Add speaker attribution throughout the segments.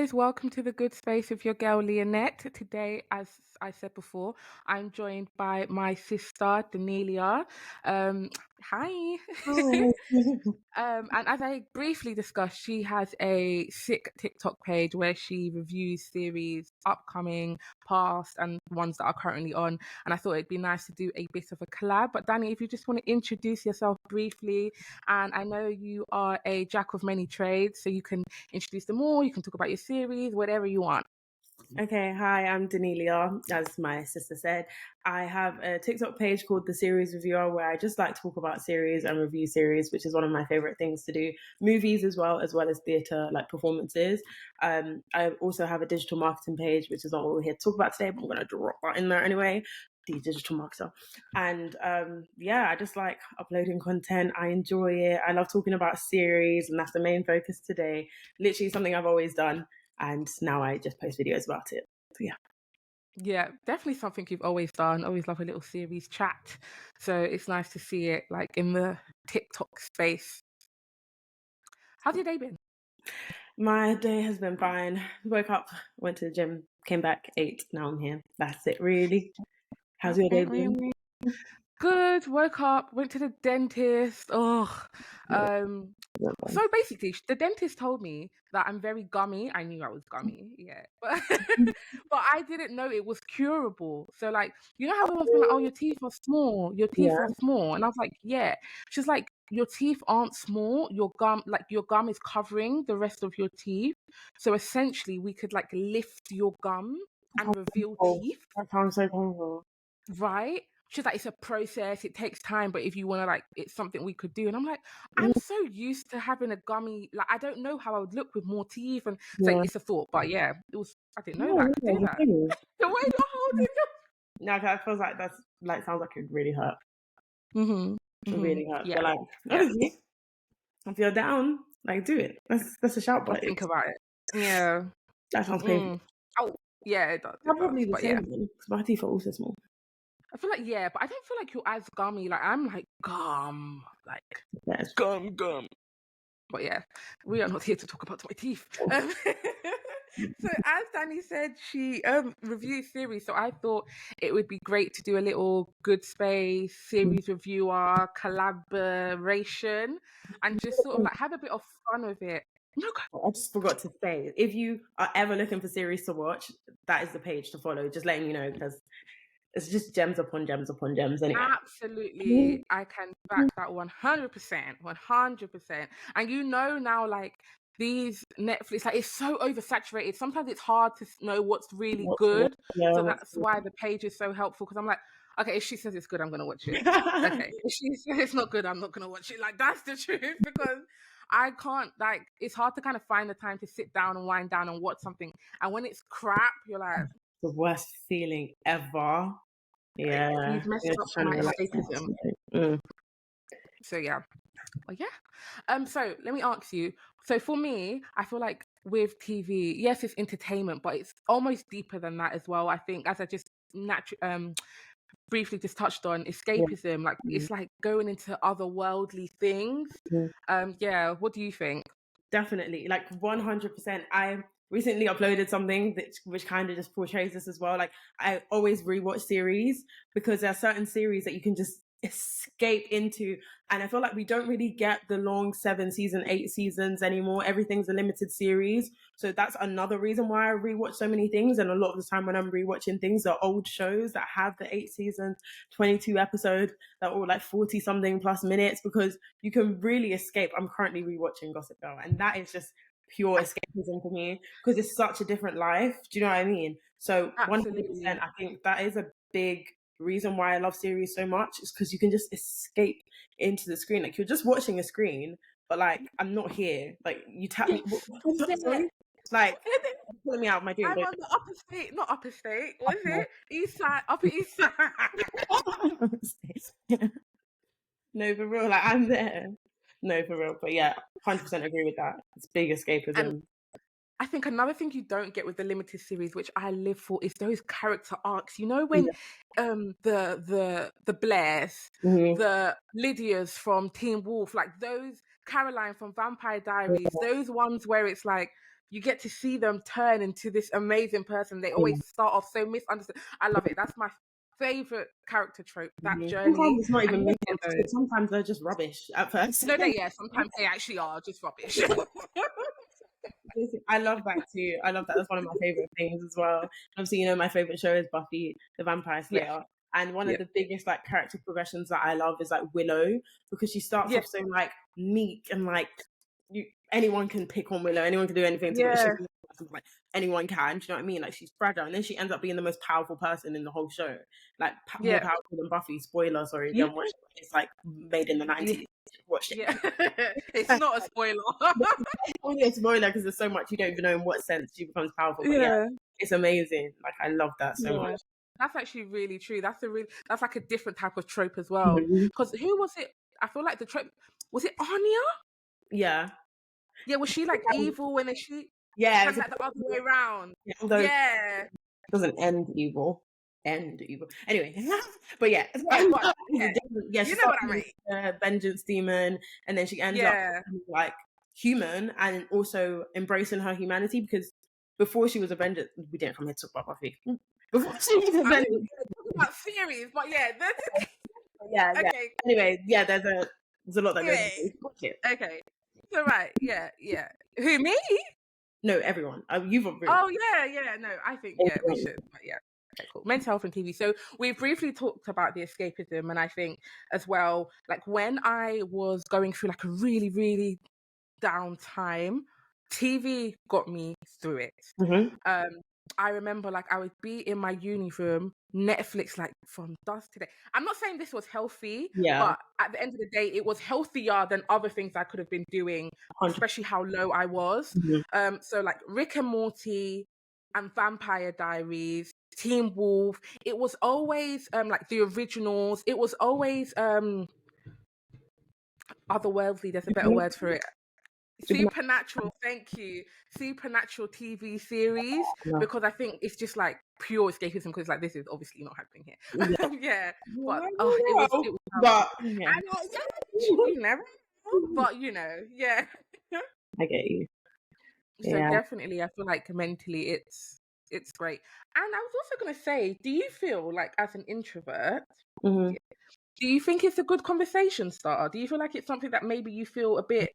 Speaker 1: guys, welcome to the good space with your girl Leonette. Today, as I said before, I'm joined by my sister Danelia. Um, Hi.
Speaker 2: Oh,
Speaker 1: And as I briefly discussed, she has a sick TikTok page where she reviews series, upcoming, past, and ones that are currently on. And I thought it'd be nice to do a bit of a collab. But Danny, if you just want to introduce yourself briefly, and I know you are a jack of many trades, so you can introduce them all. You can talk about your series, whatever you want.
Speaker 2: okay. Hi, I'm Danelia. As my sister said, I have a TikTok page called The Series Reviewer where I just like to talk about series and review series, which is one of my favorite things to do. Movies as well as theatre, like performances. I also have a digital marketing page, which is not what we're here to talk about today, but I'm going to drop that in there anyway. The digital marketer. And yeah, I just like uploading content. I enjoy it. I love talking about series, and that's the main focus today. Literally something I've always done. And now I just post videos about it. So yeah.
Speaker 1: Yeah, definitely something you've always done. Always love a little series chat. So it's nice to see it like in the TikTok space. How's your day been?
Speaker 2: My day has been fine. Woke up, went to the gym, came back, ate. Now I'm here. That's it, really. How's your day been?
Speaker 1: Good, woke up, went to the dentist. So basically, the dentist told me that I'm very gummy. I knew I was gummy, yeah, but but I didn't know it was curable. So like, you know how everyone's been like, "Oh, your teeth are small. Your teeth
Speaker 2: Yeah.
Speaker 1: are small," and I was like, "Yeah." She's like, "Your teeth aren't small. Your gum is covering the rest of your teeth. So essentially, we could like lift your gum and reveal
Speaker 2: Oh,
Speaker 1: teeth."
Speaker 2: that sounds so painful.
Speaker 1: Right? She's like, it's a process, it takes time, but if you want to, like, it's something we could do. And I'm like, I'm so used to having a gummy, like, I don't know how I would look with more teeth. And so
Speaker 2: Yeah.
Speaker 1: it's a thought, but yeah, I didn't know
Speaker 2: No,
Speaker 1: that. I could
Speaker 2: yeah,
Speaker 1: do
Speaker 2: the
Speaker 1: that.
Speaker 2: thing is,
Speaker 1: The way you're holding
Speaker 2: no, that feels like that's like sounds like it really hurt.
Speaker 1: your.
Speaker 2: It really hurt.
Speaker 1: Yeah,
Speaker 2: But like,
Speaker 1: yeah.
Speaker 2: honestly, if you're down, like do it. That's a shout,
Speaker 1: I'll
Speaker 2: but
Speaker 1: think about it. Yeah.
Speaker 2: that sounds painful.
Speaker 1: Mm. Oh, yeah, it does. It
Speaker 2: I'm
Speaker 1: does.
Speaker 2: probably the
Speaker 1: But yeah,
Speaker 2: same then, because my teeth are also small.
Speaker 1: I feel like, yeah, but I don't feel like you're as gummy. Like, I'm like gum, like
Speaker 2: Yes.
Speaker 1: gum. But yeah, we are not here to talk about my teeth. So as Danny said, she reviews series. So I thought it would be great to do a little good space series reviewer collaboration and just sort of like have a bit of fun with it. No,
Speaker 2: I just forgot to say, if you are ever looking for series to watch, that is the page to follow. Just letting you know, because it's just gems upon gems upon gems. Anyway.
Speaker 1: absolutely. I can back that 100%. 100%. And you know now, like, these Netflix, like, it's so oversaturated. Sometimes it's hard to know what's really
Speaker 2: What's what?
Speaker 1: good.
Speaker 2: Yeah,
Speaker 1: So
Speaker 2: what's
Speaker 1: that's why the page is so helpful because I'm like, okay, if she says it's good, I'm gonna watch it.
Speaker 2: good?
Speaker 1: Okay, if she says it's not good, I'm not gonna watch it. Like, that's the truth because I can't, like, it's hard to kind of find the time to sit down and wind down and watch something. And when it's crap, you're like,
Speaker 2: The worst feeling ever. Yeah,
Speaker 1: you've messed
Speaker 2: you're
Speaker 1: up
Speaker 2: just trying
Speaker 1: my
Speaker 2: to relax.
Speaker 1: escapism.
Speaker 2: Mm.
Speaker 1: So yeah. Well, yeah. So let me ask you. So for me, I feel like with TV, yes, it's entertainment, but it's almost deeper than that as well. I think, as I just briefly just touched on,
Speaker 2: Yeah.
Speaker 1: escapism, like it's like going into otherworldly things.
Speaker 2: Mm.
Speaker 1: Yeah. What do you think?
Speaker 2: Definitely, like 100%. I recently uploaded something that which kind of just portrays this as well. Like I always rewatch series because there are certain series that you can just escape into, and I feel like we don't really get the long 7 season, 8 seasons anymore. Everything's a limited series, so that's another reason why I rewatch so many things. And a lot of the time when I'm rewatching things, are old shows that have the 8 seasons, 22 episodes, that are all like 40 something plus minutes, because you can really escape. I'm currently rewatching Gossip Girl, and that is just pure escapism for me because it's such a different life. Do you know what I mean? So 100%,
Speaker 1: Absolutely.
Speaker 2: I think that is a big reason why I love series so much, is because you can just escape into the screen. Like you're just watching a screen, but like I'm not here. Like you tap me.
Speaker 1: What's
Speaker 2: Sorry,
Speaker 1: it?
Speaker 2: like pulling me out of my dream.
Speaker 1: I'm on the upper state, not upper state. What is it? East side, upper east side.
Speaker 2: No, for real. Like I'm there. No, for real. But yeah, 100% agree with that. It's big
Speaker 1: And
Speaker 2: escapism.
Speaker 1: I think another thing you don't get with the limited series, which I live for, is those character arcs. You know, when
Speaker 2: Yeah.
Speaker 1: the Blairs,
Speaker 2: Mhm.
Speaker 1: the Lydias from Teen Wolf, like those Caroline from Vampire Diaries, those ones where it's like you get to see them turn into this amazing person. They always start off so misunderstood. I love it. That's my favorite character trope, that journey.
Speaker 2: Sometimes it's not even
Speaker 1: And
Speaker 2: misunderstood. Sometimes they're just rubbish at first.
Speaker 1: no, sometimes they actually are just rubbish.
Speaker 2: I love that too. I love that. That's one of my favorite things as well. Obviously, my favorite show is Buffy the Vampire Slayer.
Speaker 1: Yeah.
Speaker 2: And one of the biggest like character progressions that I love is like Willow, because she starts off so like meek and like anyone can pick on Willow, anyone can do anything to her. Like anyone can, do you know what I mean? Like she's fragile, and then she ends up being the most powerful person in the whole show, like more powerful than Buffy. Spoiler, sorry, again, watch it. It's like made in the 90s. Watch it.
Speaker 1: Yeah. It's not a spoiler.
Speaker 2: It's only a spoiler because there's so much you don't even know in what sense she becomes powerful. But it's amazing. Like I love that so much.
Speaker 1: That's actually really true. That's like a different type of trope as well. Because who was it? I feel like the trope was it Anya?
Speaker 2: Yeah.
Speaker 1: Yeah, was she like evil when she?
Speaker 2: Yeah,
Speaker 1: it's like the other way around.
Speaker 2: It doesn't end evil. Anyway, but
Speaker 1: you know what I mean.
Speaker 2: Vengeance demon, and then she ends up like human and also embracing her humanity, because before she was a vengeance, we didn't come here to talk about Buffy. Before she was a vengeance,
Speaker 1: about series, but
Speaker 2: okay. Anyway, there's a lot that goes into it.
Speaker 1: Okay, so right, Who, me?
Speaker 2: No, everyone. You've agreed.
Speaker 1: Oh yeah. No, I think we should. But okay, cool. Mental health and TV. So we briefly talked about the escapism, and I think as well, like when I was going through like a really, really down time, TV got me through it. I remember like I would be in my uni room, Netflix like from dusk to day. I'm not saying this was healthy, but at the end of the day, it was healthier than other things I could have been doing, 100%. Especially how low I was. So like Rick and Morty and Vampire Diaries, Teen Wolf, it was always like the originals. It was always otherworldly. There's a better word for it. Supernatural, thank you. Supernatural TV series, because I think it's just like pure escapism, because like this is obviously not happening here. But it was you never know. But
Speaker 2: I get you.
Speaker 1: So definitely I feel like mentally it's great. And I was also going to say, do you feel like as an introvert, do you think it's a good conversation starter? Do you feel like it's something that maybe you feel a bit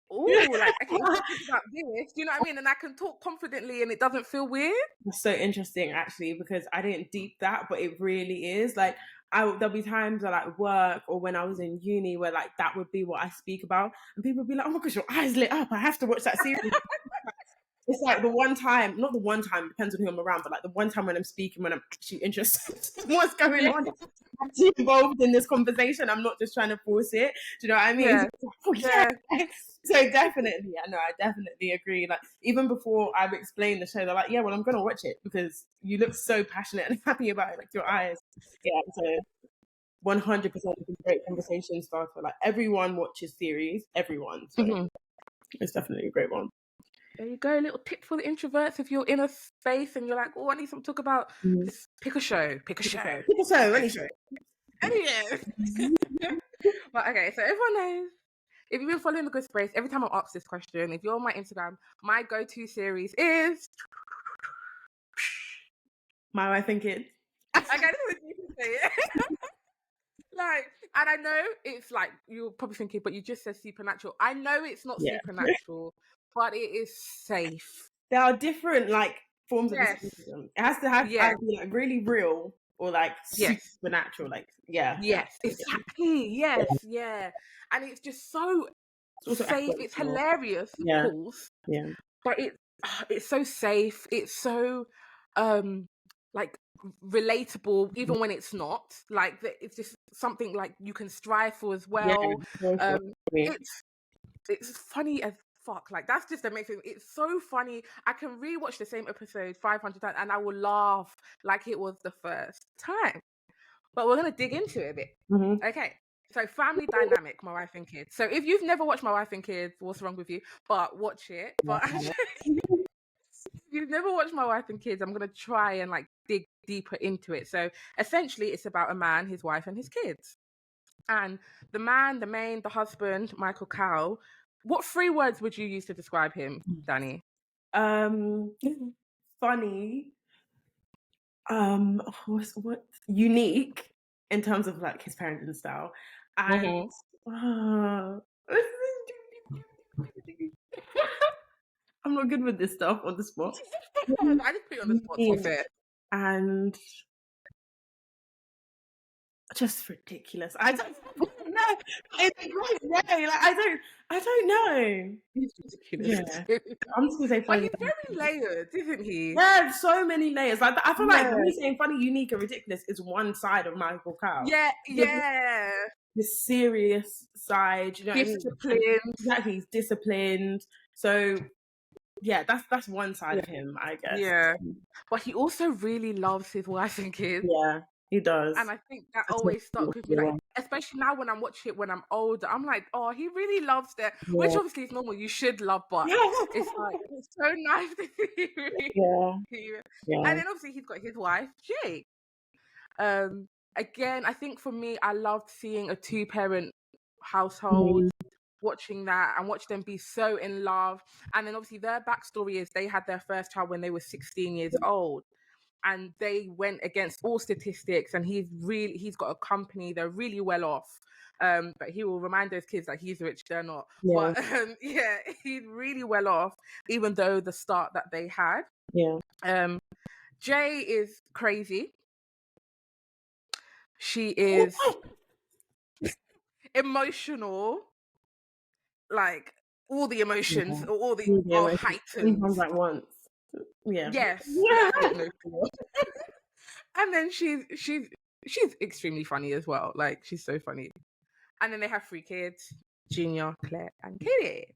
Speaker 1: like I can talk about this, do you know what I mean? And I can talk confidently and it doesn't feel weird?
Speaker 2: That's so interesting actually, because I didn't deep that, but it really is. Like there'll be times at like work or when I was in uni where like that would be what I speak about, and people would be like, oh my gosh, your eyes lit up, I have to watch that series. It's like the one time, not the one time, depends on who I'm around, but like the one time when I'm speaking, when I'm actually interested in what's going on, I'm actually involved in this conversation. I'm not just trying to force it. Do you know what I mean? So definitely, I definitely agree. Like even before I've explained the show, they're like, yeah, well, I'm going to watch it because you look so passionate and happy about it, like your eyes. Yeah, so 100% a great conversation starter. Like everyone watches series, everyone. So it's definitely a great one.
Speaker 1: There you go, a little tip for the introverts. If you're in a space and you're like, oh, I need something to talk about, just pick a show. Any show. But okay, so everyone knows, if you've been following The Good Space, every time I ask this question, if you're on my Instagram, my go-to series is
Speaker 2: My Wife and Kids.
Speaker 1: Okay, this is what you can say it. Like, and I know it's like, you're probably thinking, but you just said supernatural. I know it's not supernatural, but it is safe.
Speaker 2: There are different like forms of escapism. It has to have either be like really real or like supernatural. Like
Speaker 1: exactly. And it's just so safe. It's hilarious, of course. But it's so safe. It's so like relatable, even when it's not. Like it's just something like you can strive for as well. It's funny as fuck. Like that's just amazing. It's so funny. I can rewatch the same episode 500 times and I will laugh like it was the first time. But we're gonna dig into it a bit. Okay. So family dynamic, My Wife and Kids. So if you've never watched My Wife and Kids, what's wrong with you? But watch it. But actually, if you've never watched My Wife and Kids, I'm gonna try and like dig deeper into it. So essentially it's about a man, his wife, and his kids. And the man, the husband, Michael Cowell, what 3 words would you use to describe him, Danny?
Speaker 2: Funny. What unique in terms of like his parenting style, and uh, I'm not good with this stuff on the spot.
Speaker 1: I just put you on the spot, to be fair.
Speaker 2: And just ridiculous. I don't know. It's a great way. Like I don't know.
Speaker 1: He's ridiculous.
Speaker 2: Yeah. I'm just gonna say
Speaker 1: But
Speaker 2: funny.
Speaker 1: he's very layered, isn't he?
Speaker 2: Yeah, so many layers. Like I feel like me saying funny, unique, and ridiculous is one side of Michael Cow.
Speaker 1: Yeah, yeah.
Speaker 2: The serious side, you know,
Speaker 1: Disciplined.
Speaker 2: Exactly, he's disciplined. So yeah, that's one side of him, I guess.
Speaker 1: Yeah, but he also really loves his wife and kids.
Speaker 2: Yeah, he does.
Speaker 1: And I think that always stuck with me. Like, especially now when I'm watching it when I'm older, I'm like, oh, he really loves that. Yeah. Which obviously is normal. You should love, but it's like it's so nice to see. Yeah. And then obviously he's got his wife, Jake. Again, I think for me, I loved seeing a 2-parent household. Watching that and watch them be so in love. And then obviously their backstory is they had their first child when they were 16 years old, and they went against all statistics, and he's got a company, they're really well off, but he will remind those kids that he's rich, they're not. But he's really well off, even though the start that they had. Jay is crazy. She is emotional, like all the emotions, all the are heightened.
Speaker 2: At once.
Speaker 1: Yes. And then she's extremely funny as well. Like, she's so funny. And then they have 3 kids: Junior, Claire, and Kitty.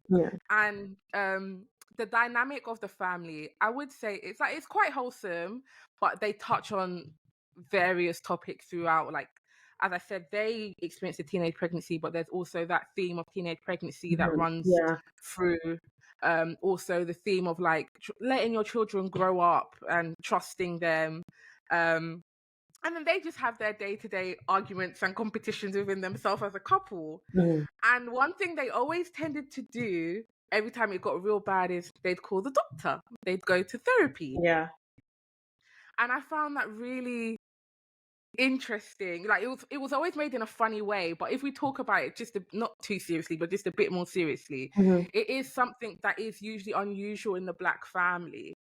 Speaker 1: And the dynamic of the family, I would say it's quite wholesome, but they touch on various topics throughout. Like, as I said, they experience a teenage pregnancy, but there's also that theme of teenage pregnancy that runs through. Also the theme of like letting your children grow up and trusting them. And then they just have their day-to-day arguments and competitions within themselves as a couple. And one thing they always tended to do every time it got real bad is they'd call the doctor. They'd go to therapy. And I found that really interesting. Like, it was always made in a funny way, but if we talk about it just not too seriously, but just a bit more seriously, it is something that is usually unusual in the Black family.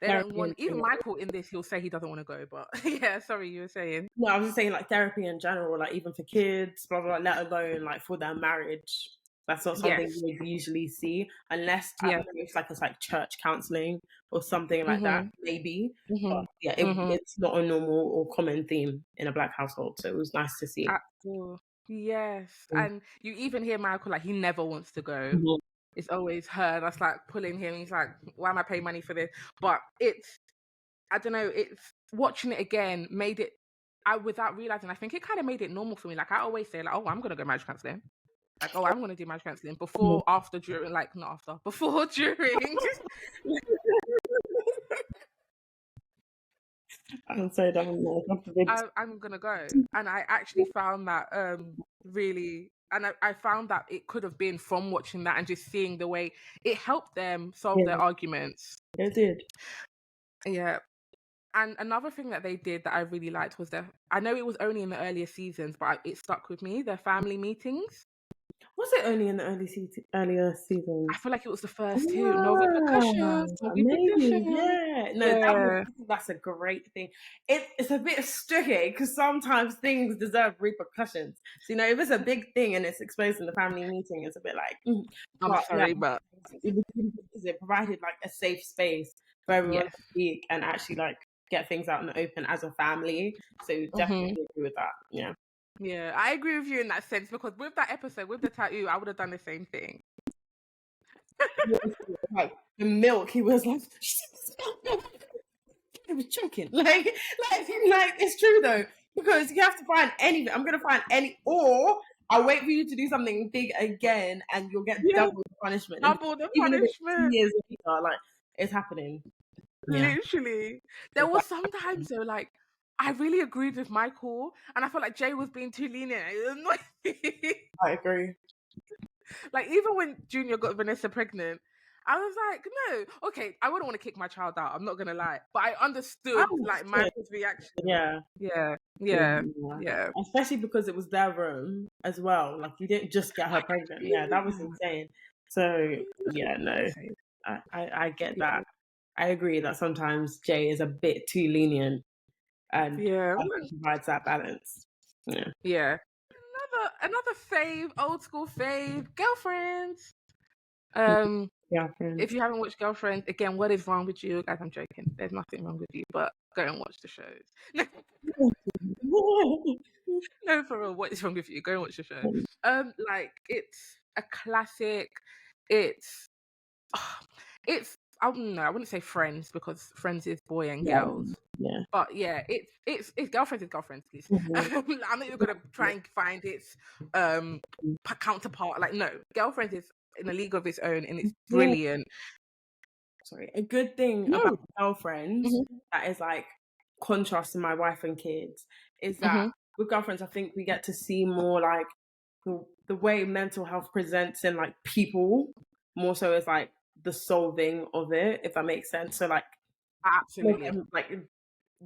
Speaker 1: They don't want, even Michael in this, he'll say he doesn't want to go, but yeah, sorry, you were saying.
Speaker 2: No, I was just saying, like, therapy in general, like even for kids, blah blah, let alone like for their marriage. That's not something you would usually see unless it's like church counseling or something like that, maybe. But it's not a normal or common theme in a Black household, so it was nice to see.
Speaker 1: Yes, and you even hear Michael, like, he never wants to go. It's always her that's like pulling him. He's like, why am I paying money for this? But I don't know, it's watching it again made it, without realizing, I think it kind of made it normal for me. Like, I always say, like, oh, I'm going to go marriage counseling. Like, oh, I'm going to do marriage counseling before, after, during, like, not after, before, during.
Speaker 2: I'm so done.
Speaker 1: I'm going to go. And I actually found that really... And I found that it could have been from watching that and just seeing the way it helped them solve their arguments.
Speaker 2: It did.
Speaker 1: Yeah. And another thing that they did that I really liked was I know it was only in the earlier seasons, but it stuck with me, their family meetings.
Speaker 2: Was it only in the earlier seasons?
Speaker 1: I feel like it was the first 2. No repercussions.
Speaker 2: No, that's a great thing. It's a bit sticky because sometimes things deserve repercussions. So, you know, if it's a big thing and it's exposed in the family meeting, it's a bit like,
Speaker 1: I'm sorry, but
Speaker 2: it provided like a safe space for everyone to speak and actually like get things out in the open as a family. So definitely agree with that.
Speaker 1: Yeah, I agree with you in that sense, because with that episode, with the tattoo, I would have done the same thing.
Speaker 2: Like the milk, he was like, he was choking. Like it's true though, because you have to find anything. I'm gonna find or I'll wait for you to do something big again, and you'll get double the punishment.
Speaker 1: Double the punishment.
Speaker 2: Years later, like it's happening.
Speaker 1: Literally, there was sometimes though, like, I really agreed with Michael, and I felt like Jay was being too lenient.
Speaker 2: I agree.
Speaker 1: Like, even when Junior got Vanessa pregnant, I was like, no, okay, I wouldn't want to kick my child out. I'm not gonna lie, but I
Speaker 2: I
Speaker 1: understood like
Speaker 2: understood.
Speaker 1: Michael's reaction.
Speaker 2: Yeah.
Speaker 1: Yeah,
Speaker 2: Yeah.
Speaker 1: yeah.
Speaker 2: Especially because it was their room as well. Like you didn't just get her pregnant. Yeah, that was insane. So yeah, no, I get
Speaker 1: Yeah,
Speaker 2: that. I agree that sometimes Jay is a bit too lenient and
Speaker 1: yeah,
Speaker 2: provides that balance. Yeah.
Speaker 1: yeah. Another fave, old school fave, Girlfriends. Um,
Speaker 2: Yeah, friends.
Speaker 1: if you haven't watched Girlfriends, again, what is wrong with you? Guys, I'm joking. There's nothing wrong with you, but go and watch the shows. No, for real, what is wrong with you? Go and watch the show. Like it's a classic. It's it's no, I wouldn't say Friends because Friends is boy and
Speaker 2: Yeah.
Speaker 1: girls.
Speaker 2: Yeah.
Speaker 1: But yeah, it's Girlfriends is Girlfriends, please.
Speaker 2: Mhm.
Speaker 1: I'm not even gonna try and find its counterpart. Like no, Girlfriends is in a league of its own and it's
Speaker 2: Yeah.
Speaker 1: brilliant.
Speaker 2: Sorry. A good thing
Speaker 1: No.
Speaker 2: about Girlfriends
Speaker 1: Mhm,
Speaker 2: that is like contrast to My Wife and Kids is that
Speaker 1: mhm.
Speaker 2: with Girlfriends, I think we get to see more like the way mental health presents in like people more so as like the solving of it, if that makes sense. So
Speaker 1: Absolutely.
Speaker 2: like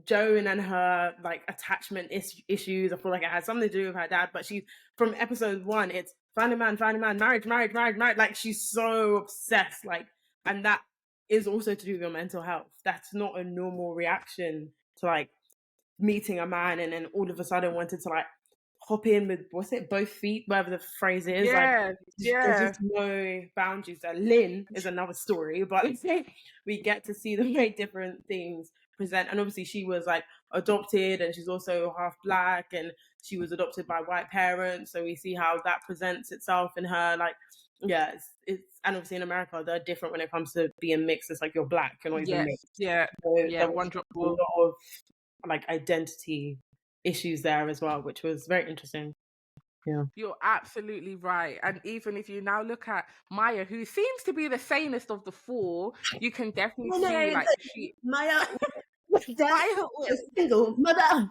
Speaker 2: Joan and her like attachment issues. I feel like it had something to do with her dad, but she from episode 1, it's find a man, marriage, marriage. Like she's so obsessed, like, and that is also to do with your mental health. That's not a normal reaction to like meeting a man and then all of a sudden wanted to like hop in with what's it, both feet, whatever the phrase is. Like
Speaker 1: Yeah,
Speaker 2: there's
Speaker 1: yeah,
Speaker 2: just no boundaries there. Lynn is another story, but we get to see the very different things present. And obviously she was like adopted and she's also half black and she was adopted by white parents. So we see how that presents itself in her. Like, yeah, it's and obviously in America they're different when it comes to being mixed. It's like you're black, you're not even
Speaker 1: yes,
Speaker 2: mixed.
Speaker 1: yeah,
Speaker 2: So
Speaker 1: yeah.
Speaker 2: there was
Speaker 1: One drop
Speaker 2: a
Speaker 1: rule.
Speaker 2: lot of like identity issues there as well, which was very interesting. Yeah.
Speaker 1: You're absolutely right. And even if you now look at Maya, who seems to be the sanest of the four, you can definitely see like she
Speaker 2: Maya was
Speaker 1: Maya
Speaker 2: a single mother.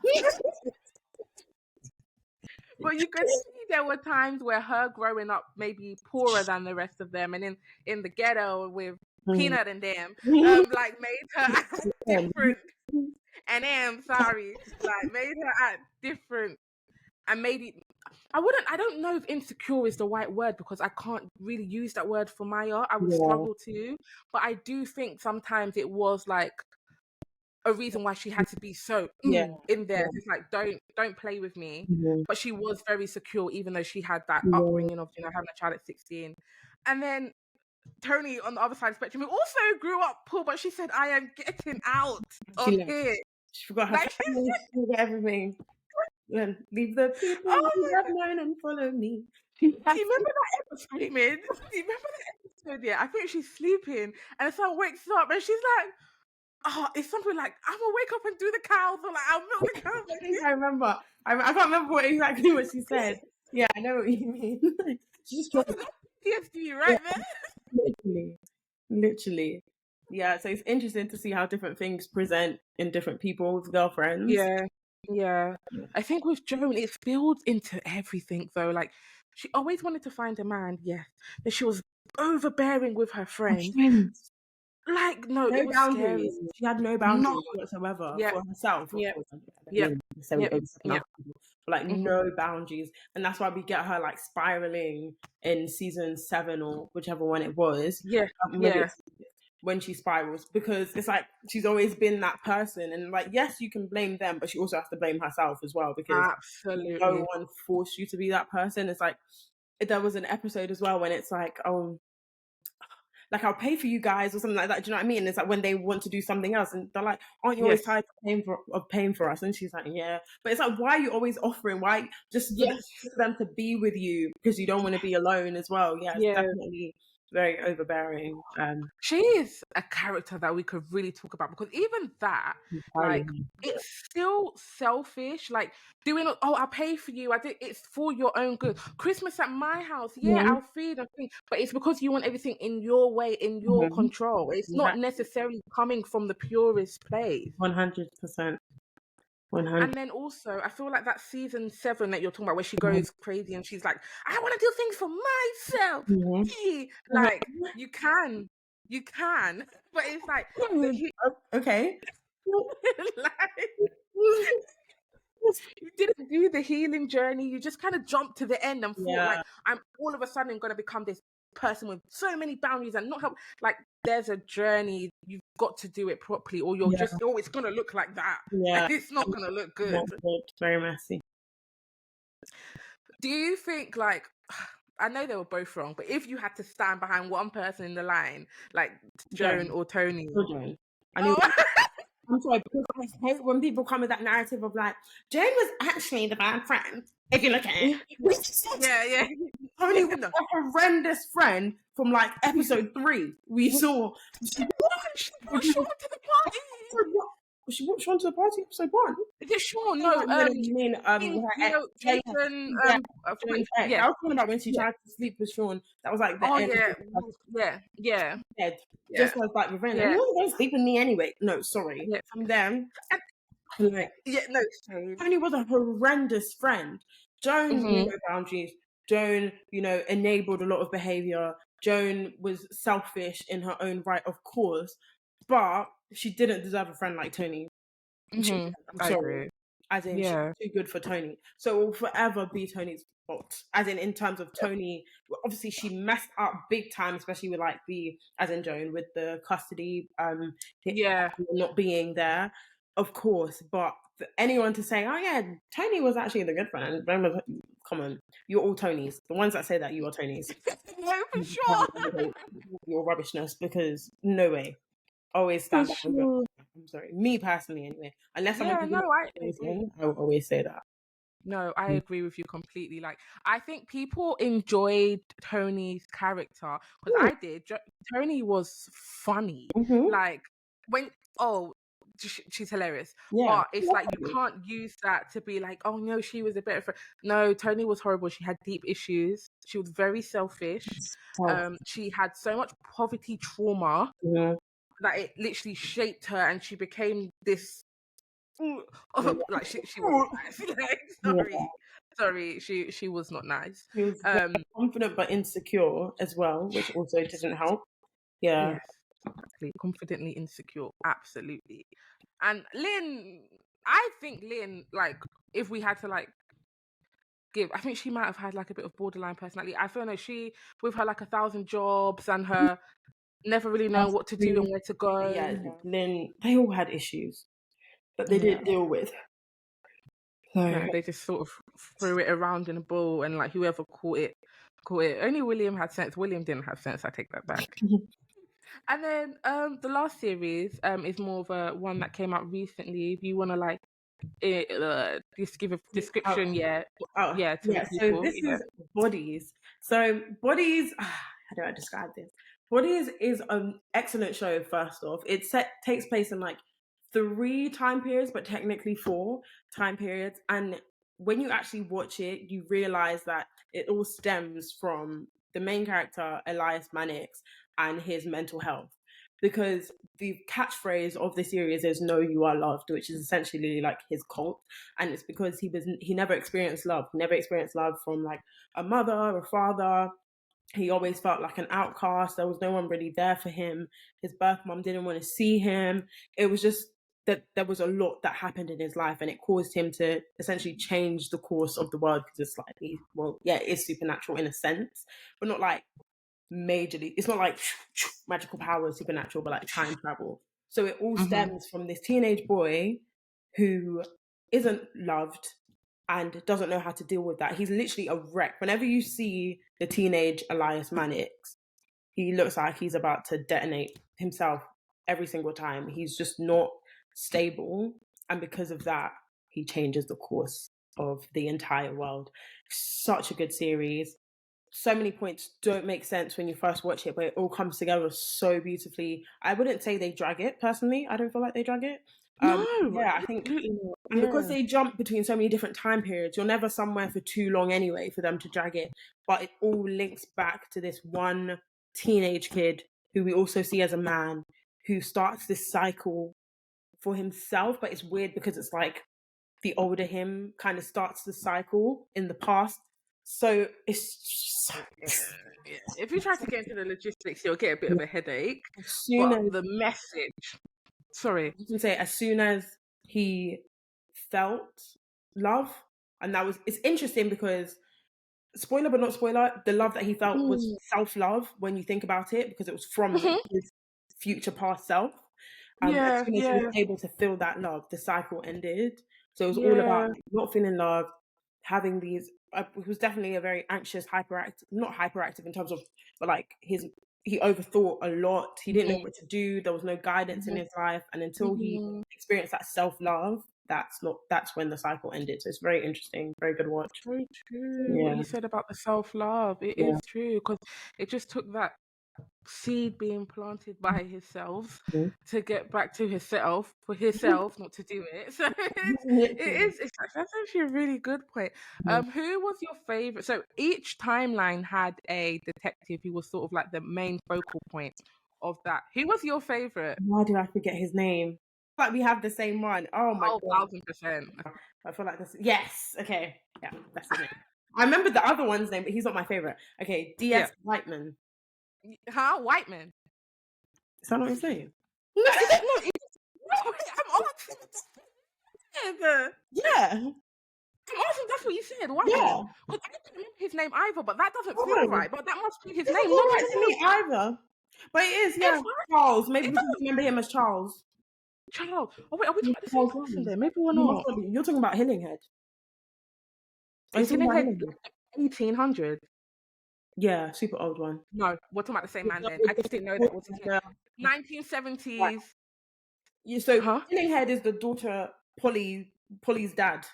Speaker 1: but you could see there were times where her growing up maybe poorer than the rest of them and in the ghetto with Peanut and them, like made her act different. And sorry, like made her act different and maybe I don't know if insecure is the right word because I can't really use that word for Maya. I would
Speaker 2: Yeah,
Speaker 1: struggle to, but I do think sometimes it was like a reason why she had to be so
Speaker 2: yeah,
Speaker 1: in there.
Speaker 2: yeah,
Speaker 1: It's like don't play with me.
Speaker 2: yeah,
Speaker 1: But she was very secure, even though she had that
Speaker 2: yeah.
Speaker 1: upbringing of having a child at 16. And then Tony on the other side of the spectrum who also grew up poor, but she said, "I am getting out
Speaker 2: She
Speaker 1: of
Speaker 2: left.
Speaker 1: here."
Speaker 2: She forgot her
Speaker 1: Like,
Speaker 2: family, she forgot everything. And leave the people
Speaker 1: oh
Speaker 2: you
Speaker 1: my
Speaker 2: have
Speaker 1: god.
Speaker 2: known and follow me.
Speaker 1: Do you remember that episode screaming? Do you remember that episode? Yeah, I think she's sleeping and someone wakes up and she's like, "Oh, it's something like I'm gonna wake up and do the cows or like I'll milk the cows."
Speaker 2: I think I remember. I can't remember exactly what she said. Yeah, I know what you mean. She just
Speaker 1: That's
Speaker 2: dropped.
Speaker 1: PTSD
Speaker 2: Yeah,
Speaker 1: right there.
Speaker 2: literally. Yeah, so it's interesting to see how different things present in different people's girlfriends.
Speaker 1: Yeah, yeah. I think with Joan, it builds into everything though. Like she always wanted to find a man, yes. Then she was overbearing with her
Speaker 2: Her
Speaker 1: friends.
Speaker 2: friends.
Speaker 1: Like, no,
Speaker 2: No
Speaker 1: it was scary.
Speaker 2: boundaries. She had no
Speaker 1: No.
Speaker 2: boundaries whatsoever
Speaker 1: Yep,
Speaker 2: for herself, of
Speaker 1: yep,
Speaker 2: course. I
Speaker 1: yep,
Speaker 2: don't necessarily
Speaker 1: yep,
Speaker 2: overstepping
Speaker 1: yep.
Speaker 2: other people, but like
Speaker 1: Mhm.
Speaker 2: no boundaries. And that's why we get her like spiraling in season 7 or whichever one it was.
Speaker 1: Yeah,
Speaker 2: Maybe
Speaker 1: yeah,
Speaker 2: it's when she spirals because it's like she's always been that person. And like, yes, you can blame them, but she also has to blame herself as well because no
Speaker 1: absolutely.
Speaker 2: one forced you to be that person. It's like there was an episode as well when it's like, oh, like I'll pay for you guys or something like that. Do you know what I mean? It's like when they want to do something else and they're like, aren't you always
Speaker 1: Yes,
Speaker 2: tired of paying for us? And she's like, yeah. But it's like, why are you always offering? Why just for
Speaker 1: yes,
Speaker 2: them to be with you because you don't want to be alone as well? Yeah, it's
Speaker 1: yeah.
Speaker 2: definitely very overbearing.
Speaker 1: She is a character that we could really talk about because even that, like,
Speaker 2: Entirely.
Speaker 1: it's still selfish. Like doing, oh, I'll pay for you. I did. It's for your own good. Christmas at my house, yeah,
Speaker 2: Mhm,
Speaker 1: I'll feed and thing, but it's because you want everything in your way, in your
Speaker 2: mhm.
Speaker 1: control. It's not
Speaker 2: Yeah,
Speaker 1: necessarily coming from the purest place.
Speaker 2: 100%. 100.
Speaker 1: And then also, I feel like that season 7 that you're talking about, where she goes crazy and she's like, "I want to do things for myself."
Speaker 2: Mhm.
Speaker 1: Like you can. You can, but it's like,
Speaker 2: Okay.
Speaker 1: like you didn't do the healing journey. You just kind of jumped to the end and thought, like,
Speaker 2: Yeah.
Speaker 1: I'm all of a sudden going to become this person with so many boundaries and not help. Like, there's a journey. You've got to do it properly, or you're
Speaker 2: Yeah.
Speaker 1: just, oh, it's going to look like that.
Speaker 2: Yeah.
Speaker 1: And it's not going to look good.
Speaker 2: Not good. Very messy.
Speaker 1: Do you think, like, I know they were both wrong, but if you had to stand behind one person in the line, like Joan or Tony,
Speaker 2: Joan. I'm sorry, because I hate when people come with that narrative of like, Joan was actually the bad friend. If you look at it,
Speaker 1: yeah.
Speaker 2: Tony was a horrendous friend from like episode 3. We saw.
Speaker 1: She brought Sean to the party.
Speaker 2: She brought Sean to the party episode 1.
Speaker 1: Is it Sean? No,
Speaker 2: Jason.
Speaker 1: I
Speaker 2: was talking about when she tried to sleep with Sean. That was like the end.
Speaker 1: Yeah.
Speaker 2: Just as like revenge.
Speaker 1: Yeah.
Speaker 2: You weren't going to sleep with me anyway. No, sorry.
Speaker 1: Yeah.
Speaker 2: From them. Tony was a horrendous friend. Joan knew no boundaries. Joan, enabled a lot of behavior. Joan was selfish in her own right, of course, but she didn't deserve a friend like Tony. I'm sorry. Agree. As in, she was too good for Tony. So it will forever be Tony's fault. As in terms of Tony, obviously she messed up big time, especially with like Joan, with the custody, not being there, of course. But for anyone to say, oh yeah, Tony was actually the good friend, come on, you're all Tonys. The ones that say that, you are Tonys.
Speaker 1: No, for sure.
Speaker 2: Your rubbishness, because no way. Always stand back. Sure. I'm sorry, me personally, anyway. Unless I will always say that.
Speaker 1: No, I agree with you completely. Like, I think people enjoyed Tony's character because I did. Tony was funny. Like she's hilarious. But it's like you can't use that to be like, oh no, she was a better friend. No, Tony was horrible. She had deep issues. She was very selfish. She had so much poverty trauma. That it literally shaped her, and she became this. Like she was like, sorry, she was not nice.
Speaker 2: She was confident but insecure as well, which also didn't help. Yeah,
Speaker 1: yes, exactly. Confidently insecure, absolutely. And Lynn, I think Lynn, like, if we had to like give, I think she might have had like a bit of borderline personality. I feel like she, with her like 1,000 jobs and her never really knowing what to do and where to go.
Speaker 2: Yeah, Lynn, they all had issues that they didn't deal with. So
Speaker 1: they just sort of threw it around in a bowl, and like whoever caught it. Only William had sense. William didn't have sense. I take that back. And then the last series is more of a one that came out recently. If you want to like just give a description,
Speaker 2: So this is Bodies. So Bodies, how do I describe this? Bodies is an excellent show. First off, it takes place in like 3 time periods, but technically 4 time periods. And when you actually watch it, you realize that it all stems from the main character, Elias Mannix, and his mental health. Because the catchphrase of the series is "Know you are loved," which is essentially like his cult, and it's because he never experienced love. He never experienced love from like a mother or father. He always felt like an outcast. There was no one really there for him. His birth mom didn't want to see him. It was just that there was a lot that happened in his life, and it caused him to essentially change the course of the world, because it's slightly, it is supernatural in a sense, but not like majorly. It's not like magical powers, supernatural, but like time travel. So it all stems from this teenage boy who isn't loved and doesn't know how to deal with that. He's literally a wreck. Whenever you see the teenage Elias Mannix, he looks like he's about to detonate himself every single time. He's just not stable, and because of that, he changes the course of the entire world. Such a good series. So many points don't make sense when you first watch it, but it all comes together so beautifully. I wouldn't say they drag it, personally. I don't feel like they drag it. I think because they jump between so many different time periods, you're never somewhere for too long anyway for them to drag it. But it all links back to this one teenage kid who we also see as a man, who starts this cycle for himself. But it's weird because it's like the older him kind of starts the cycle in the past So it's so,
Speaker 1: Yeah. If you try to get into the logistics, you'll get a bit of a headache.
Speaker 2: as soon
Speaker 1: But
Speaker 2: as
Speaker 1: the message, sorry.
Speaker 2: you can say, as soon as he felt love, and that was, it's interesting because, spoiler but not spoiler, the love that he felt was self-love when you think about it, because it was from
Speaker 1: Mhm.
Speaker 2: his future past self. As
Speaker 1: Yeah,
Speaker 2: soon as he was
Speaker 1: yeah,
Speaker 2: able to feel that love, the cycle ended. So it was all about
Speaker 1: yeah.
Speaker 2: like, not feeling loved, having these. It was definitely a very anxious, hyperactive, not hyperactive in terms of, but like he overthought a lot. He didn't know
Speaker 1: Mhm,
Speaker 2: what to do. There was no guidance in
Speaker 1: mhm,
Speaker 2: his life, and until he
Speaker 1: mhm.
Speaker 2: experienced that self-love, that's when the cycle ended. So it's very interesting, very good watch.
Speaker 1: Very true. What
Speaker 2: Yeah,
Speaker 1: you said about the self-love, it
Speaker 2: yeah.
Speaker 1: is true because it just took that seed being planted by himself
Speaker 2: Mhm.
Speaker 1: to get back to himself for himself not to do it. So
Speaker 2: Literally.
Speaker 1: that's actually a really good point.
Speaker 2: Mhm.
Speaker 1: Who was your favorite? So each timeline had a detective who was sort of like the main focal point of that. Who was your favorite?
Speaker 2: Why did I forget his name? Like we have the same one. Oh my
Speaker 1: Oh,
Speaker 2: god.
Speaker 1: 1000%.
Speaker 2: I feel like this. Yes. Okay. Yeah, that's his name. I remember the other one's name, but he's not my favorite. Okay,
Speaker 1: Yeah.
Speaker 2: D.S. Whiteman.
Speaker 1: Huh? Whiteman.
Speaker 2: Is that what I'm saying?
Speaker 1: Is it no? No, I'm asking.
Speaker 2: Yeah.
Speaker 1: I'm asking, that's what you said, Whiteman.
Speaker 2: Yeah.
Speaker 1: Because I don't remember his name either, but that doesn't feel
Speaker 2: Oh.
Speaker 1: right. But that must be his
Speaker 2: Doesn't
Speaker 1: name. No,
Speaker 2: feel right
Speaker 1: it
Speaker 2: to me
Speaker 1: feels.
Speaker 2: either. But it is,
Speaker 1: It's
Speaker 2: yeah.
Speaker 1: right.
Speaker 2: Charles. Maybe
Speaker 1: It
Speaker 2: we just
Speaker 1: doesn't.
Speaker 2: remember him as Charles.
Speaker 1: Child. Oh wait, are we talking about the same
Speaker 2: Charles
Speaker 1: person
Speaker 2: Williams.
Speaker 1: then? Maybe we're
Speaker 2: You must
Speaker 1: not.
Speaker 2: not be. You're talking about Hillinghead. Are you
Speaker 1: Is
Speaker 2: talking
Speaker 1: Killing
Speaker 2: about
Speaker 1: Head
Speaker 2: Hillinghead?
Speaker 1: 1800?
Speaker 2: Yeah, super old one.
Speaker 1: No, we're talking about the same man then. I
Speaker 2: With
Speaker 1: just didn't know
Speaker 2: the-
Speaker 1: that was his name.
Speaker 2: yeah. Right.
Speaker 1: 1970s.
Speaker 2: Yeah, so
Speaker 1: Huh?
Speaker 2: Hillinghead is the daughter, Polly's dad.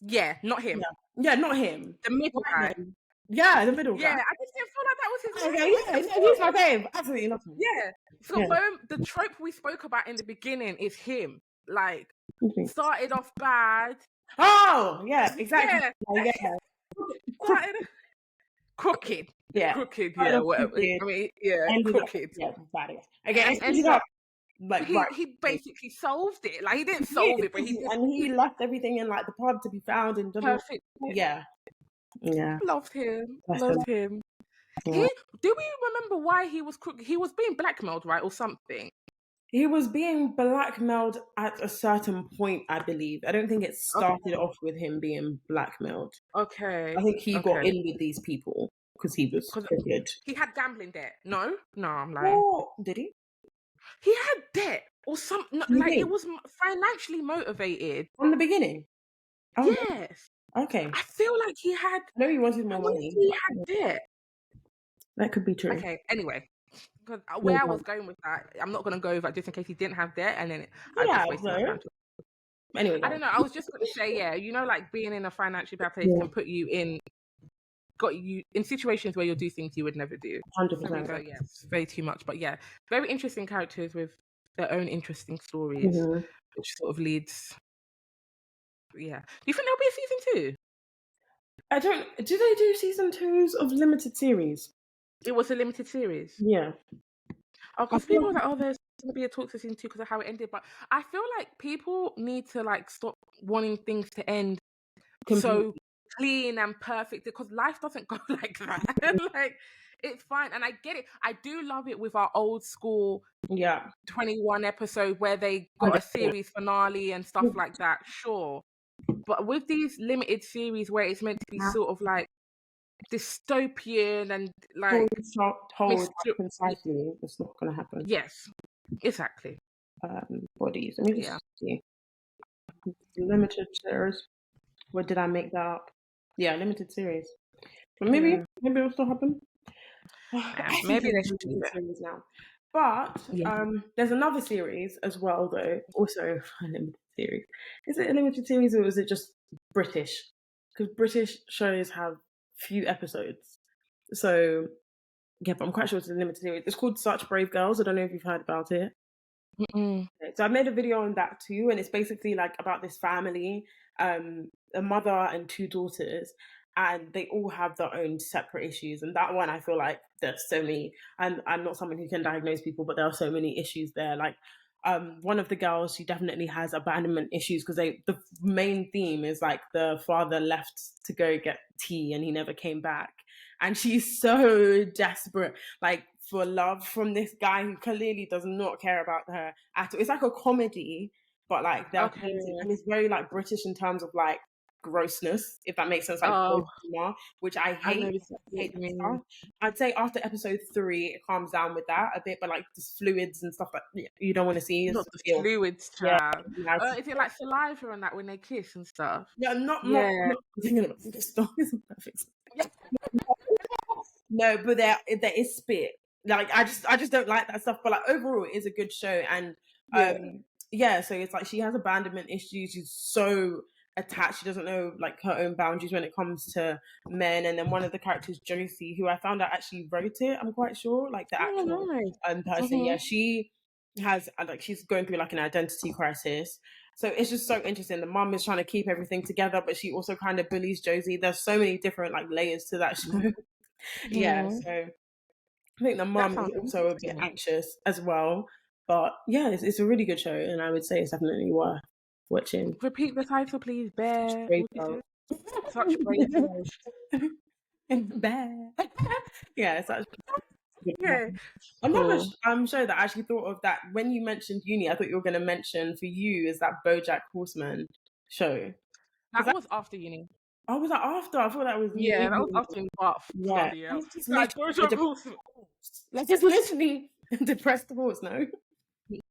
Speaker 1: Yeah, not him.
Speaker 2: Yeah. Yeah, not him.
Speaker 1: The middle guy.
Speaker 2: Whiteman. Yeah, the middle
Speaker 1: Yeah,
Speaker 2: guy.
Speaker 1: I just didn't feel like that was his
Speaker 2: Okay,
Speaker 1: name. I
Speaker 2: yeah,
Speaker 1: didn't
Speaker 2: no, he's
Speaker 1: feel
Speaker 2: my
Speaker 1: it.
Speaker 2: fave. Absolutely love him.
Speaker 1: Yeah. So
Speaker 2: Yeah.
Speaker 1: boom, the trope we spoke about in the beginning is him. Like,
Speaker 2: Okay.
Speaker 1: started off bad.
Speaker 2: Oh, yeah, exactly.
Speaker 1: Yeah.
Speaker 2: Yeah.
Speaker 1: Started crooked.
Speaker 2: Yeah.
Speaker 1: Crooked,
Speaker 2: Kind
Speaker 1: yeah,
Speaker 2: of
Speaker 1: whatever.
Speaker 2: crooked,
Speaker 1: I mean, yeah,
Speaker 2: ended up,
Speaker 1: crooked.
Speaker 2: yeah, bad. Okay, and
Speaker 1: And
Speaker 2: ended
Speaker 1: ended
Speaker 2: up
Speaker 1: up
Speaker 2: like
Speaker 1: he
Speaker 2: right.
Speaker 1: he basically solved it. Like he didn't
Speaker 2: He
Speaker 1: solve
Speaker 2: did,
Speaker 1: it, but he did
Speaker 2: and he left everything in like the pub to be found and done all.
Speaker 1: perfect.
Speaker 2: Yeah. Yeah.
Speaker 1: Loved him.
Speaker 2: That's
Speaker 1: Loved
Speaker 2: the
Speaker 1: him.
Speaker 2: yeah.
Speaker 1: He do we remember why he was crooked? He was being blackmailed, right? Or something.
Speaker 2: He was being blackmailed at a certain point, I believe. I don't think it started off with him being blackmailed. I
Speaker 1: Okay.
Speaker 2: think he got
Speaker 1: Okay.
Speaker 2: in with these people because he was
Speaker 1: Because
Speaker 2: crooked.
Speaker 1: he had gambling debt. No? No, I'm lying.
Speaker 2: Oh, did he?
Speaker 1: He had debt or something.
Speaker 2: He
Speaker 1: Like
Speaker 2: did?
Speaker 1: it was financially motivated.
Speaker 2: From the beginning? Oh,
Speaker 1: Yes.
Speaker 2: okay.
Speaker 1: I feel like he had.
Speaker 2: I know he wanted
Speaker 1: I
Speaker 2: more
Speaker 1: want to
Speaker 2: money.
Speaker 1: say he had debt.
Speaker 2: That could be true.
Speaker 1: Okay. Anyway, because
Speaker 2: Yeah,
Speaker 1: where I was going with that, I'm not gonna go over it just in case he didn't have debt, and then I
Speaker 2: yeah,
Speaker 1: just wasted my
Speaker 2: no.
Speaker 1: time.
Speaker 2: Anyway,
Speaker 1: I don't know. I was just gonna say, yeah, like being in a financially bad place
Speaker 2: yeah,
Speaker 1: can put you in, got you in situations where you'll do things you would never do. So we
Speaker 2: 100%.
Speaker 1: go, yeah, it's very too much, but yeah, very interesting characters with their own interesting stories,
Speaker 2: Mhm.
Speaker 1: which sort of leads. Yeah. Do you think there'll be a season 2?
Speaker 2: I don't. Do they do season 2s of limited series?
Speaker 1: It was a limited series.
Speaker 2: Yeah.
Speaker 1: Oh,
Speaker 2: I
Speaker 1: because
Speaker 2: feel
Speaker 1: people were like, oh, there's going to be a talk to season 2 because of how it ended. But I feel like people need to like stop wanting things to end so clean and perfect because life doesn't go like that. Like, it's fine. And I get it. I do love it with our old school
Speaker 2: yeah.
Speaker 1: 21 episode where they got a series finale and stuff like that. Sure. But with these limited series where it's meant to be sort of like dystopian and like
Speaker 2: Told concisely, it's not going to happen.
Speaker 1: yes, exactly.
Speaker 2: Bodies. Let me just see. Limited series. What did I make that up? Yeah, limited series. But maybe it'll still happen. I think
Speaker 1: Maybe they
Speaker 2: it's a
Speaker 1: should do
Speaker 2: limited
Speaker 1: that.
Speaker 2: series now. But there's another series as well, though. Also a limited series. Is it a limited series or is it just British? Because British shows have few episodes. So yeah, but I'm quite sure it's a limited series. It's called Such Brave Girls. I don't know if you've heard about it.
Speaker 1: Mm-mm.
Speaker 2: So I made a video on that too, and it's basically like about this family, a mother and 2 daughters, and they all have their own separate issues. And that one, I feel like there's so many. I'm not someone who can diagnose people, but there are so many issues there. Like one of the girls, she definitely has abandonment issues because the main theme is like the father left to go get tea and he never came back, and she's so desperate like for love from this guy who clearly does not care about her at all. It's like a comedy, but like they're
Speaker 1: Okay.
Speaker 2: painting, and it's very like British in terms of like grossness, if that makes sense, like
Speaker 1: Oh,
Speaker 2: humor, which I
Speaker 1: I
Speaker 2: hate.
Speaker 1: know exactly what
Speaker 2: Hate
Speaker 1: you
Speaker 2: that
Speaker 1: mean.
Speaker 2: stuff. I'd say after episode 3, it calms down with that a bit, but like just fluids and stuff that you don't want to see is
Speaker 1: Not the
Speaker 2: feel.
Speaker 1: fluids,
Speaker 2: Yeah,
Speaker 1: child.
Speaker 2: nice.
Speaker 1: Is it like saliva and that when they kiss and stuff?
Speaker 2: Yeah,
Speaker 1: Yeah.
Speaker 2: not thinking about this stuff isn't perfect.
Speaker 1: Yeah.
Speaker 2: No, but there is spit. Like I just don't like that stuff. But like overall, it is a good show, and
Speaker 1: Yeah.
Speaker 2: yeah. So it's like she has abandonment issues. She's so attached. She doesn't know like her own boundaries when it comes to men. And then one of the characters, Josie, who I found out actually wrote it. I'm quite sure, like the
Speaker 1: Oh,
Speaker 2: actual
Speaker 1: nice.
Speaker 2: person. Yeah, she has like she's going through like an identity crisis. So it's just so interesting. The mum is trying to keep everything together, but she also kind of bullies Josie. There's so many different like layers to that show. Yeah,
Speaker 1: Mm,
Speaker 2: so I think the
Speaker 1: that
Speaker 2: mum is
Speaker 1: sounds
Speaker 2: also a bit
Speaker 1: interesting.
Speaker 2: anxious as well. But yeah, it's a really good show, and I would say it's definitely worth watching.
Speaker 1: Repeat the title, please. Bear.
Speaker 2: Straight
Speaker 1: What did you
Speaker 2: out.
Speaker 1: say? Such brave words.
Speaker 2: Bad. Yeah, it's actually a good one.
Speaker 1: Yeah.
Speaker 2: Another
Speaker 1: Cool.
Speaker 2: show that I actually thought of that when you mentioned uni, I thought you were going to mention for you is that BoJack Horseman show.
Speaker 1: That
Speaker 2: Because
Speaker 1: was after uni.
Speaker 2: I was like after, I thought that was
Speaker 1: Yeah,
Speaker 2: uni.
Speaker 1: that was after uni. But
Speaker 2: Yeah,
Speaker 1: bloody hell.
Speaker 2: it's just
Speaker 1: Like,
Speaker 2: literally
Speaker 1: BoJack Horseman.
Speaker 2: like it's literally a depressed horse, no?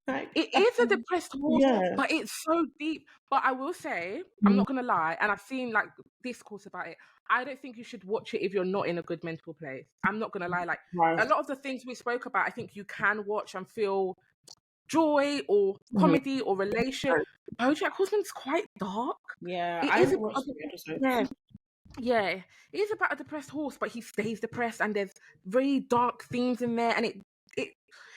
Speaker 2: Like,
Speaker 1: It is a depressed horse,
Speaker 2: yeah.
Speaker 1: but it's so deep. But I will say, I'm not gonna lie, and I've seen like discourse about it. I don't think you should watch it if you're not in a good mental place. I'm not gonna lie. Like
Speaker 2: Right.
Speaker 1: a lot of the things we spoke about, I think you can watch and feel joy or
Speaker 2: Mhm.
Speaker 1: comedy or relation. BoJack Horseman's quite dark.
Speaker 2: Yeah,
Speaker 1: It
Speaker 2: I
Speaker 1: is
Speaker 2: haven't watched the episode.
Speaker 1: yeah, yeah. It is about a depressed horse, but he stays depressed, and there's very dark themes in there, and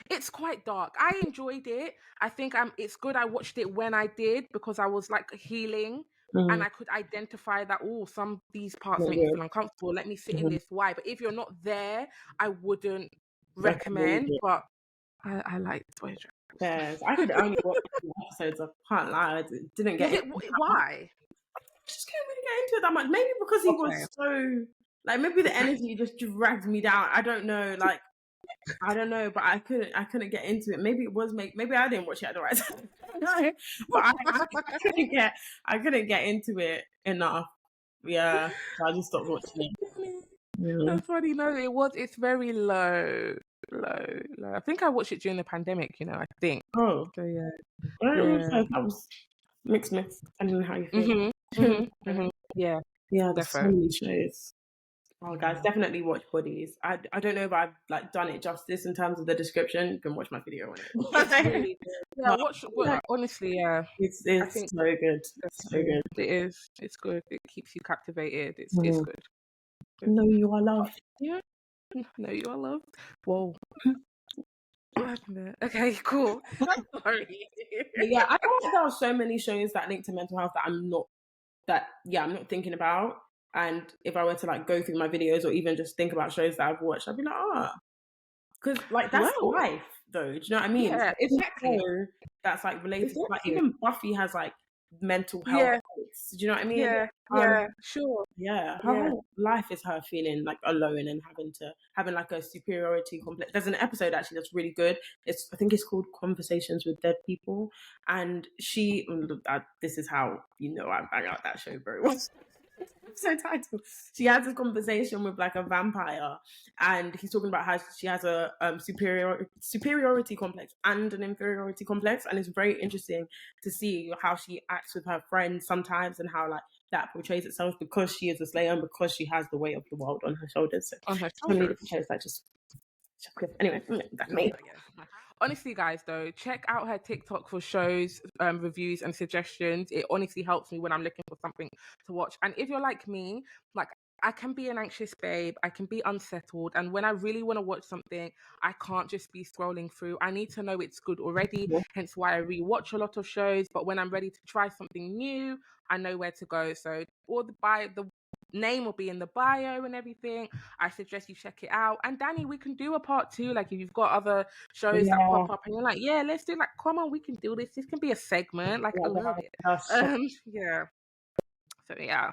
Speaker 1: it's quite dark. I enjoyed it. I think it's good I watched it when I did because I was like healing and I could identify that some these parts make me feel uncomfortable. Let me sit in this. Why? But if you're not there, I wouldn't recommend.
Speaker 2: Recommend
Speaker 1: But I like BoJack.
Speaker 2: it. I could only watch 2 episodes. I can't lie. I didn't get it.
Speaker 1: Why?
Speaker 2: I just can't really get into it that much. Maybe because he
Speaker 1: Okay.
Speaker 2: was so like maybe the energy just dragged me down. I don't know. Like I don't know, but I couldn't get into it. Maybe it was maybe I didn't watch it at the right time. No, but I couldn't get into it enough. Yeah, so I just stopped watching it. Yeah.
Speaker 1: That's funny. No, it's very low. I think I watched it during the pandemic, I think.
Speaker 2: Oh,
Speaker 1: So yeah.
Speaker 2: I don't know if that was mixed. I don't know how you feel.
Speaker 1: Yeah,
Speaker 2: Yeah, there's so
Speaker 1: definitely.
Speaker 2: many shows. Oh, guys, definitely watch Bodies. I don't know if I've like done it justice in terms of the description. You can watch my video on it. It's really good.
Speaker 1: Yeah,
Speaker 2: But,
Speaker 1: honestly, yeah.
Speaker 2: it's
Speaker 1: I think
Speaker 2: so good. So good.
Speaker 1: it is. It's good. It keeps you captivated. It's good.
Speaker 2: Know you are loved.
Speaker 1: Yeah. No, you are loved. Whoa. What happened there? Okay, cool. Sorry.
Speaker 2: But yeah, I think there are so many shows that link to mental health that I'm not thinking about. And if I were to like go through my videos or even just think about shows that I've watched, I'd be like, because like that's life, though. Do you know what I mean?
Speaker 1: Yeah,
Speaker 2: it's like,
Speaker 1: exactly.
Speaker 2: that's like related.
Speaker 1: Exactly.
Speaker 2: Like even Buffy has like mental health.
Speaker 1: Yeah.
Speaker 2: Do you know what I mean?
Speaker 1: Yeah, sure.
Speaker 2: Yeah, her whole life is her feeling like alone and having like a superiority complex. There's an episode actually that's really good. I think it's called Conversations with Dead People, and this is how I bang out that show very well. So title. She has a conversation with like a vampire, and he's talking about how she has a superiority complex and an inferiority complex, and it's very interesting to see how she acts with her friends sometimes and how like that portrays itself because she is a slayer and because she has the weight of the world on her shoulders. So,
Speaker 1: on her
Speaker 2: shoulders. Shows that just anyway. That's me.
Speaker 1: Honestly, guys, though, check out her TikTok for shows, reviews, and suggestions. It honestly helps me when I'm looking for something to watch. And if you're like me, like I can be an anxious babe, I can be unsettled, and when I really want to watch something, I can't just be scrolling through. I need to know it's good already. Hence why I rewatch a lot of shows. But when I'm ready to try something new, I know where to go. So, name will be in the bio and everything. I suggest you check it out. And Danny, we can do a part 2. Like if you've got other shows that pop up and you're like, yeah, let's do, like, come on, we can do this. This can be a segment. Like, I love it. Yeah. So yeah.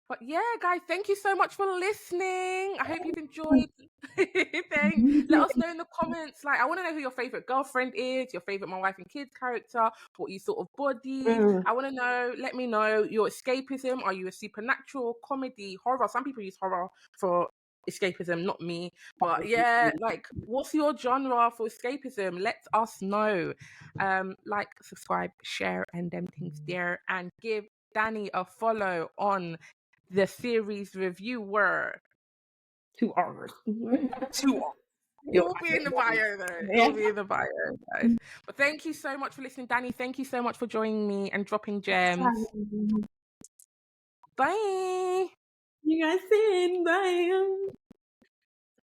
Speaker 1: But yeah, guys, thank you so much for listening. I hope you've enjoyed. Thanks. Let us know in the comments. Like, I want to know who your favorite girlfriend is, your favorite My Wife and Kids character, what you sort of bodies. I want to know. Let me know your escapism. Are you a supernatural, comedy, horror? Some people use horror for escapism, not me. But yeah, like, what's your genre for escapism? Let us know. Like, subscribe, share, and them things there, and give Danny a follow on the series reviewer.
Speaker 2: 2 hours.
Speaker 1: 2 hours. It will be in the bio, though. It will be in the bio, guys. But thank you so much for listening, Danny. Thank you so much for joining me and dropping gems. Bye.
Speaker 2: You guys soon. Bye.